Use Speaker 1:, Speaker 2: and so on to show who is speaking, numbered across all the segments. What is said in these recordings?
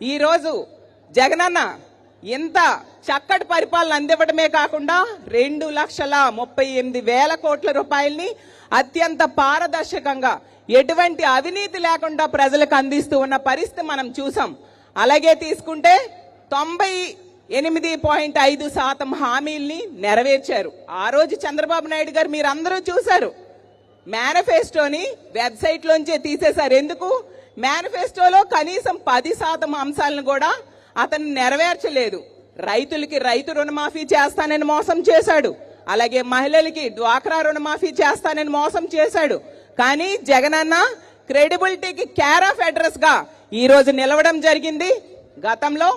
Speaker 1: ఈరోజు జగనన్న ఇంత చక్కటి పరిపాలన అందివ్వడమే కాకుండా 2,38,000 కోట్ల రూపాయల్ని అత్యంత పారదర్శకంగా ఎటువంటి అవినీతి లేకుండా ప్రజలకు అందిస్తూ ఉన్న పరిస్థితి మనం చూసాం. అలాగే తీసుకుంటే 98.5% హామీల్ని నెరవేర్చారు. ఆ రోజు చంద్రబాబు నాయుడు గారు మీరందరూ చూశారు. మేనిఫెస్టోని వెబ్సైట్ లోంచే తీసేశారు. ఎందుకు? మేనిఫెస్టోలో కనీసం 10% అంశాలను కూడా అతను నెరవేర్చలేదు. రైతులకి రైతు రుణమాఫీ చేస్తానని మోసం చేశాడు. అలాగే మహిళలకి డ్వాక్రా రుణమాఫీ చేస్తానని మోసం చేశాడు. కానీ జగనన్న క్రెడిబిలిటీకి కేర్ ఆఫ్ అడ్రస్ గా ఈ రోజు నిలవడం జరిగింది. గతంలో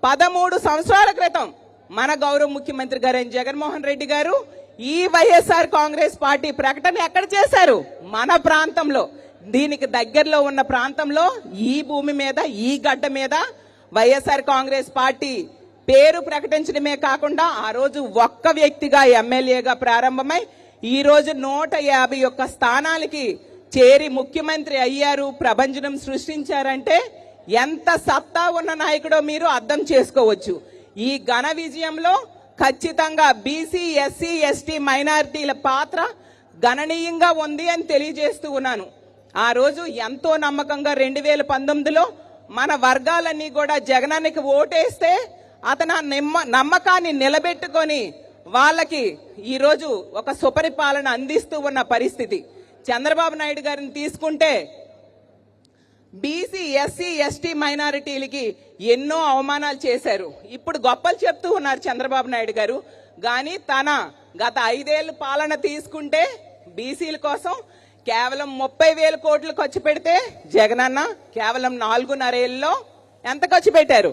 Speaker 1: 13 సంవత్సరాల క్రితం మన గౌరవ ముఖ్యమంత్రి గారైన జగన్మోహన్ రెడ్డి గారు ఈ వైఎస్ఆర్ కాంగ్రెస్ పార్టీ ప్రకటన ఎక్కడ చేశారు? మన ప్రాంతంలో, దీనికి దగ్గరలో ఉన్న ప్రాంతంలో, ఈ భూమి మీద, ఈ గడ్డ మీద వైఎస్ఆర్ కాంగ్రెస్ పార్టీ పేరు ప్రకటించడమే కాకుండా ఆ రోజు ఒక్క వ్యక్తిగా ఎమ్మెల్యేగా ప్రారంభమై ఈ రోజు 151 స్థానాలకి చేరి ముఖ్యమంత్రి అయ్యారు, ప్రభంజనం సృష్టించారంటే ఎంత సత్తా ఉన్న నాయకుడో మీరు అర్థం చేసుకోవచ్చు. ఈ ఘన విజయంలో ఖచ్చితంగా బీసీ, ఎస్సీ, ఎస్టీ మైనారిటీల పాత్ర గణనీయంగా ఉంది అని తెలియజేస్తూ ఉన్నాను. ఆ రోజు ఎంతో నమ్మకంగా 2019లో మన వర్గాలన్నీ కూడా జగనానికి ఓటేస్తే అతను నమ్మకాన్ని నిలబెట్టుకొని వాళ్ళకి ఈరోజు ఒక సుపరిపాలన అందిస్తూ ఉన్న పరిస్థితి. చంద్రబాబు నాయుడు గారిని తీసుకుంటే బీసీ, ఎస్సీ, ఎస్టీ మైనారిటీలకి ఎన్నో అవమానాలు చేశారు. ఇప్పుడు గొప్పలు చెప్తూ ఉన్నారు చంద్రబాబు నాయుడు గారు. కానీ తన గత 5 ఏళ్ల పాలన తీసుకుంటే బీసీల కోసం కేవలం 30,000 కోట్లు ఖర్చు పెడితే జగనన్న కేవలం 4.5 ఏళ్లలో ఎంత ఖర్చు పెట్టారు?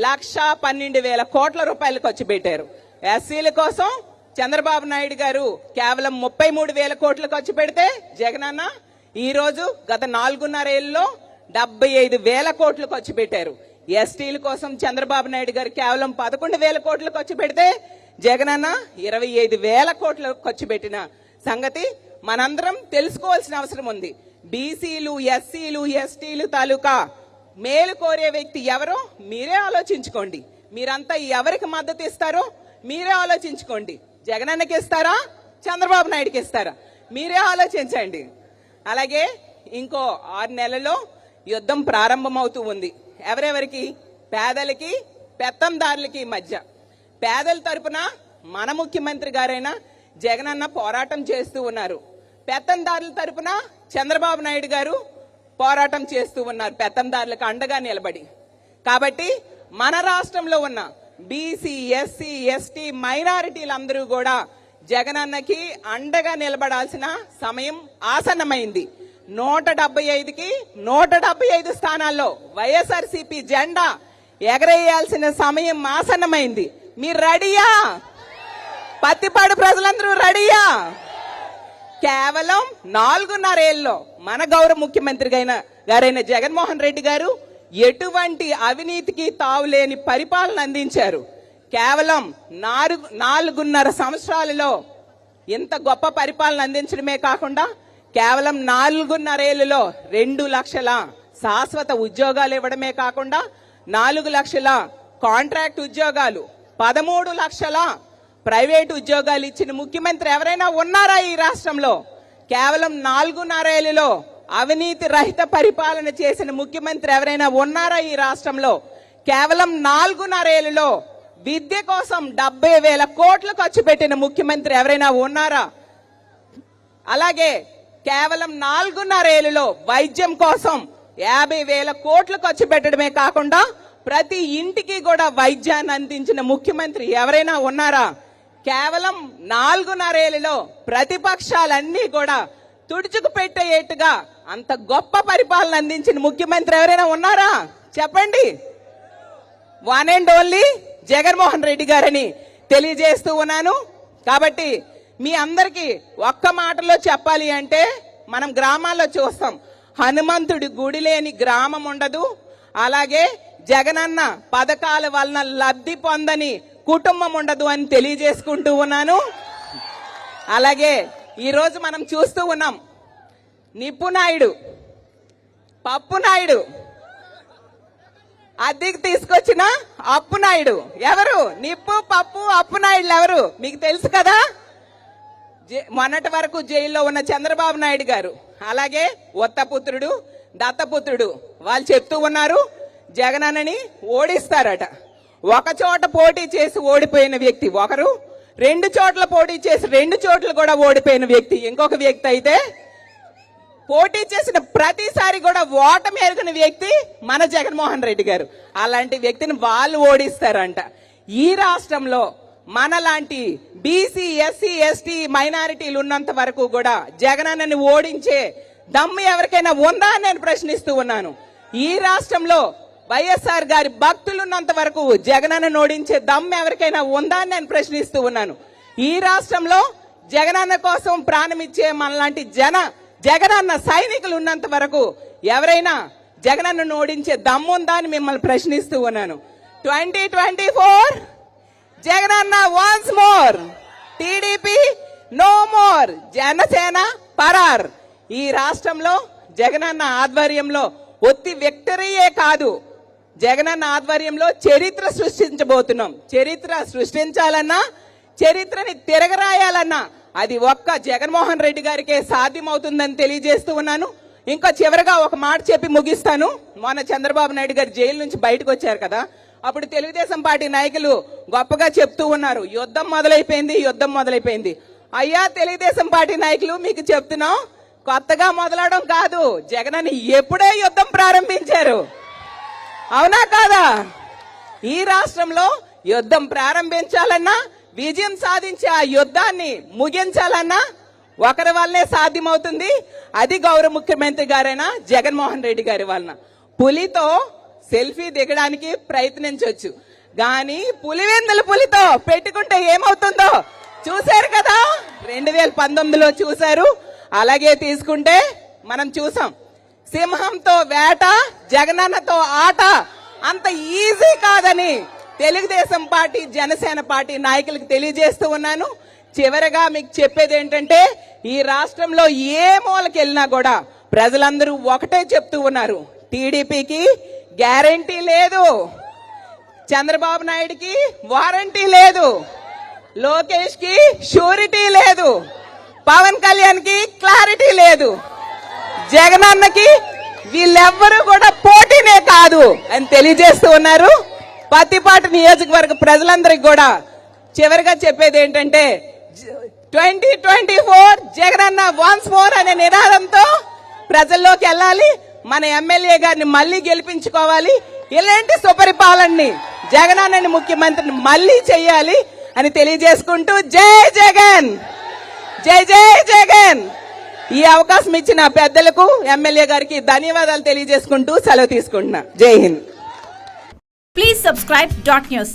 Speaker 1: 1,12,000 కోట్ల రూపాయలు ఖర్చు పెట్టారు. ఎస్సీల కోసం చంద్రబాబు నాయుడు గారు కేవలం 33,000 కోట్లు ఖర్చు పెడితే జగనన్న ఈ రోజు గత 4.5 ఏళ్లలో 75,000 కోట్లు ఖర్చు పెట్టారు. ఎస్టీల కోసం చంద్రబాబు నాయుడు గారు కేవలం 11,000 కోట్లు ఖర్చు పెడితే జగనన్న 25,000 కోట్లు ఖర్చు పెట్టిన సంగతి మనందరం తెలుసుకోవాల్సిన అవసరం ఉంది. బీసీలు, ఎస్సీలు, ఎస్టీలు తాలూకా మేలు కోరే వ్యక్తి ఎవరో మీరే ఆలోచించుకోండి. మీరంతా ఎవరికి మద్దతు ఇస్తారో మీరే ఆలోచించుకోండి. జగనన్నకి ఇస్తారా, చంద్రబాబు నాయుడుకి ఇస్తారా? మీరే ఆలోచించండి. అలాగే ఇంకో 6 నెలల్లో యుద్ధం ప్రారంభమవుతూ ఉంది. ఎవరెవరికి? పేదలకి, పెత్తందారులకి మధ్య. పేదల తరపున మన ముఖ్యమంత్రి గారైన జగనన్న పోరాటం చేస్తూ ఉన్నారు. పెత్తందారుల తరపున చంద్రబాబు నాయుడు గారు పోరాటం చేస్తూ ఉన్నారు, పెత్తందారులకు అండగా నిలబడి. కాబట్టి మన రాష్ట్రంలో ఉన్న బీసీ, ఎస్సీ, ఎస్టీ మైనారిటీలందరూ కూడా జగనన్నకి అండగా నిలబడాల్సిన సమయం ఆసన్నమైంది. 175కి 175 స్థానాల్లో వైఎస్ఆర్సీపీ జెండా ఎగరేయాల్సిన సమయం ఆసన్నమైంది. మీరు రెడీయా? పత్తిపాడు ప్రజలందరూ రెడీయా? కేవలం 4.5 ఏళ్లలో మన గౌరవ ముఖ్యమంత్రి గారైన జగన్మోహన్ రెడ్డి గారు ఎటువంటి అవినీతికి తావులేని పరిపాలన అందించారు. కేవలం 4.5 సంవత్సరాలలో ఇంత గొప్ప పరిపాలన అందించడమే కాకుండా కేవలం 4.5 ఏళ్లలో 2 లక్షల శాశ్వత ఉద్యోగాలు ఇవ్వడమే కాకుండా 4 లక్షల కాంట్రాక్ట్ ఉద్యోగాలు, 13 లక్షల ప్రైవేటు ఉద్యోగాలు ఇచ్చిన ముఖ్యమంత్రి ఎవరైనా ఉన్నారా ఈ రాష్ట్రంలో? కేవలం 4.5 ఏళ్లలో అవినీతి రహిత పరిపాలన చేసిన ముఖ్యమంత్రి ఎవరైనా ఉన్నారా ఈ రాష్ట్రంలో? కేవలం 4.5 ఏళ్లలో విద్య కోసం 70,000 కోట్లు ఖర్చు పెట్టిన ముఖ్యమంత్రి ఎవరైనా ఉన్నారా? అలాగే కేవలం 4.5 ఏళ్లలో వైద్యం కోసం 50,000 కోట్లు ఖర్చు పెట్టడమే కాకుండా ప్రతి ఇంటికి కూడా వైద్యాన్ని అందించిన ముఖ్యమంత్రి ఎవరైనా ఉన్నారా? కేవలం 4.5 ఏళ్లలో ప్రతిపక్షాలన్నీ కూడా తుడుచుకు పెట్టేట్టుగా అంత గొప్ప పరిపాలన అందించిన ముఖ్యమంత్రి ఎవరైనా ఉన్నారా? చెప్పండి. One and only Jaganmohan Reddy గారని తెలియజేస్తూ ఉన్నాను. కాబట్టి మీ అందరికీ ఒక్క మాటలో చెప్పాలి అంటే మనం గ్రామాల్లో చూస్తాం, హనుమంతుడి గుడి లేని గ్రామం ఉండదు. అలాగే జగనన్న పథకాల వలన లబ్ధి పొందని కుటుంబం ఉండదు అని తెలియజేసుకుంటూ ఉన్నాను. అలాగే ఈరోజు మనం చూస్తూ ఉన్నాం, నిప్పు నాయుడు, పప్పు నాయుడు, అద్దెకి తీసుకొచ్చిన అప్పునాయుడు ఎవరు? నిప్పు పప్పు అప్పునాయుడు ఎవరు మీకు తెలుసు కదా. మొన్నటి వరకు జైల్లో ఉన్న చంద్రబాబు నాయుడు గారు, అలాగే ఉత్తపుత్రుడు దత్తపుత్రుడు వాళ్ళు చెప్తూ ఉన్నారు జగనన్నని ఓడిస్తారట. ఒక చోట పోటీ చేసి ఓడిపోయిన వ్యక్తి ఒకరు, 2 చోట్ల పోటీ చేసి 2 చోట్ల కూడా ఓడిపోయిన వ్యక్తి ఇంకొక వ్యక్తి అయితే, పోటీ చేసిన ప్రతిసారి కూడా ఓటమి ఎరుగిన వ్యక్తి మన జగన్మోహన్ రెడ్డి గారు. అలాంటి వ్యక్తిని వాళ్ళు ఓడిస్తారంట. ఈ రాష్ట్రంలో మనలాంటి బీసీ ఎస్సీ ఎస్టీ మైనారిటీలు ఉన్నంత వరకు కూడా జగనన్నని ఓడించే దమ్ము ఎవరికైనా ఉందా అని నేను ప్రశ్నిస్తూ ఉన్నాను. ఈ రాష్ట్రంలో వైఎస్ఆర్ గారి భక్తులు ఉన్నంత వరకు జగనన్నను ఓడించే దమ్ము ఎవరికైనా ఉందా అని నేను ప్రశ్నిస్తూ ఉన్నాను. ఈ రాష్ట్రంలో జగనన్న కోసం ప్రాణమిచ్చే మనలాంటి జగనన్న సైనికులు ఉన్నంత వరకు ఎవరైనా జగనన్నను ఓడించే దమ్ముందా అని మిమ్మల్ని ప్రశ్నిస్తూ ఉన్నాను. 2024 Jagananna once more, TDP no more, Janasena పరార్. ఈ రాష్ట్రంలో జగనన్న ఆధ్వర్యంలో ఒత్తి విక్టరీయే కాదు, జగనన్న ఆధ్వర్యంలో చరిత్ర సృష్టించబోతున్నాం. చరిత్ర సృష్టించాలన్నా, చరిత్రని తిరగరాయాలన్నా అది ఒక్క జగన్మోహన్ రెడ్డి గారికే సాధ్యమవుతుందని తెలియజేస్తూ ఉన్నాను. ఇంకా చివరిగా ఒక మాట చెప్పి ముగిస్తాను. మొన్న చంద్రబాబు నాయుడు గారు జైలు నుంచి బయటకు వచ్చారు కదా, అప్పుడు తెలుగుదేశం పార్టీ నాయకులు గొప్పగా చెప్తూ ఉన్నారు, యుద్ధం మొదలైపోయింది, యుద్ధం మొదలైపోయింది. అయ్యా తెలుగుదేశం పార్టీ నాయకులు మీకు చెప్తున్నాం, కొత్తగా మొదలవడం కాదు, జగనన్న ఎప్పుడే యుద్ధం ప్రారంభించారు. అవునా కాదా? ఈ రాష్ట్రంలో యుద్ధం ప్రారంభించాలన్నా, విజయం సాధించి ఆ యుద్ధాన్ని ముగించాలన్నా ఒకరి వల్లనే సాధ్యమవుతుంది. అది గౌరవ ముఖ్యమంత్రి గారైనా జగన్మోహన్ రెడ్డి గారి వలన. పులితో సెల్ఫీ దిగడానికి ప్రయత్నించవచ్చు, కానీ పులితో పెట్టుకుంటే ఏమవుతుందో చూశారు కదా, 2019లో చూశారు. అలాగే తీసుకుంటే మనం చూసాం, సింహంతో వేట జగనన్నతో ఆట అంత ఈజీ కాదని తెలుగుదేశం పార్టీ జనసేన పార్టీ నాయకులకు తెలియజేస్తూ ఉన్నాను. చివరగా మీకు చెప్పేది ఏంటంటే, ఈ రాష్ట్రంలో ఏ మూలకి వెళ్ళినా కూడా ప్రజలందరూ ఒకటే చెప్తూ ఉన్నారు, టీడీపీకి గ్యారంటీ లేదు, చంద్రబాబు నాయుడుకి వారంటీ లేదు, లోకేష్ కి షూరిటీ లేదు, పవన్ కళ్యాణ్ కి క్లారిటీ లేదు, జగనన్నకి వీళ్ళెవ్వరూ కూడా పోటీనే కాదు అని తెలియజేస్తూ ఉన్నారు. పత్తిపాటి నియోజకవర్గ ప్రజలందరికీ కూడా చివరిగా చెప్పేది ఏంటంటే, 2024 జగనన్న వన్స్ మోర్ అనే నినాదంతో ప్రజల్లోకి వెళ్ళాలి. మన ఎమ్మెల్యే గారిని మళ్ళీ గెలిపించుకోవాలి. ఇలాంటి సుపరిపాలనని జగనన్నని ముఖ్యమంత్రిని మళ్ళీ చెయ్యాలి అని తెలియజేసుకుంటూ జై జగన్, జై జై జగన్. ఈ అవకాశం ఇచ్చిన పెద్దలకు ఎమ్మెల్యే గారికి ధన్యవాదాలు తెలియజేసుకుంటూ సెలవు తీసుకుంటున్నా. జై హింద్.
Speaker 2: Please subscribe .news.